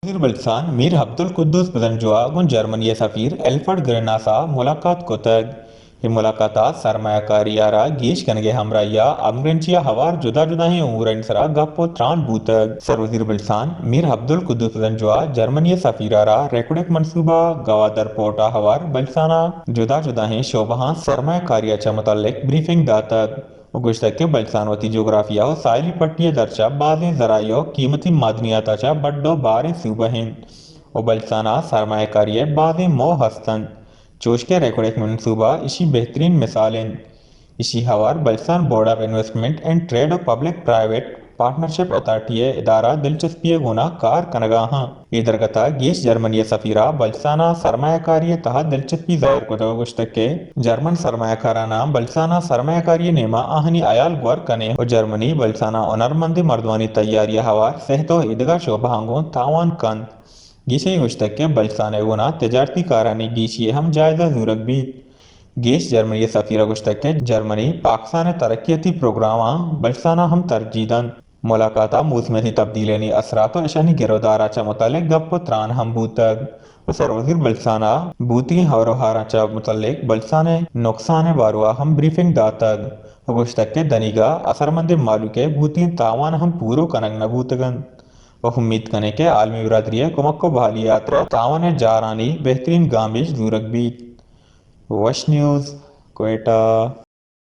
वज़ीर बलसान मीर अब्दुल कुद्दूस बदनजुआ गुन जर्मनी सफ़ीर एल्फर्ड ग्रेनासा मुलाकात कोतग ये मुलाकातात सरमायाकारी आरा गीश कनगे हमराया अमरंचिया हवार जुदा जुदा ही उमूरन सरा गप्पो त्रान बूतग सर वज़ीर बलसान मीर अब्दुल कुद्दूस बदनजुआ जर्मनी सफ़ीर आरा रेकुड़क मनसूबा गवादर पोटा हवार बलसाना जुदा जुदा ही शोबहा सरमायाकारियाचा मुतल्लिक ब्रीफिंग दातग गुश्तके बलसानवती जोग्राफिया हो साहिली पट्टिये दरचा बाज़े ज़राइयो कीमती मादनियाताचा बड्डो बारे सूबहिन ओ बलसाना सरमायाकारिये बाज़े मो हस्तन चोश के रेकोड़ेक मनसूबा इसी बेहतरीन मिसालें इसी हवार बलसान board of investment and trade of public private partnership authority इदारा दिलचस्पी गुना कार कनगाहा इधरगता गीश जर्मनी सफीरा बलसाना सरमायाकारी तहा दिलचस्पी जाहिर को गुश्तक के जर्मन सरमायाकाराना बलसाना सरमायाकारी नेमा आहनी आयाल गौर कने और जर्मनी बलसाना ओनरमंदी मर्दवानी तैयारी हवार सहतो ईदगा शोभांगो तावान कन गीशे गुश्तक के बलसाने गुना तजारती कारानी गीशी हम जायजा जूरक भी गीश जर्मनी सफीरा गुश्तक के जर्मनी पाकिस्तान तरक्याती प्रोग्राम बलसाना हम तरजीदन मुलाकाता मौसमी तब्दीली असरात नशानी गिरोदाराचा मुतल्लिक गप्पो त्रान हम बूतग सरवजीर बलसाना बूती हवरोहाराचा मुतल्लिक बलसाने नुकसान बारुआ हम ब्रीफिंग दातग गुश्तक के दनीगा असरमंद मालूके बूती तावान हम पूरो कनग न बूतगन वह उम्मीद कने के आलमी बिरादरी कुमक को बहाली यात्रा तावान जारानी बेहतरीन गामिश दूरक भी वश न्यूज़ कोयटा।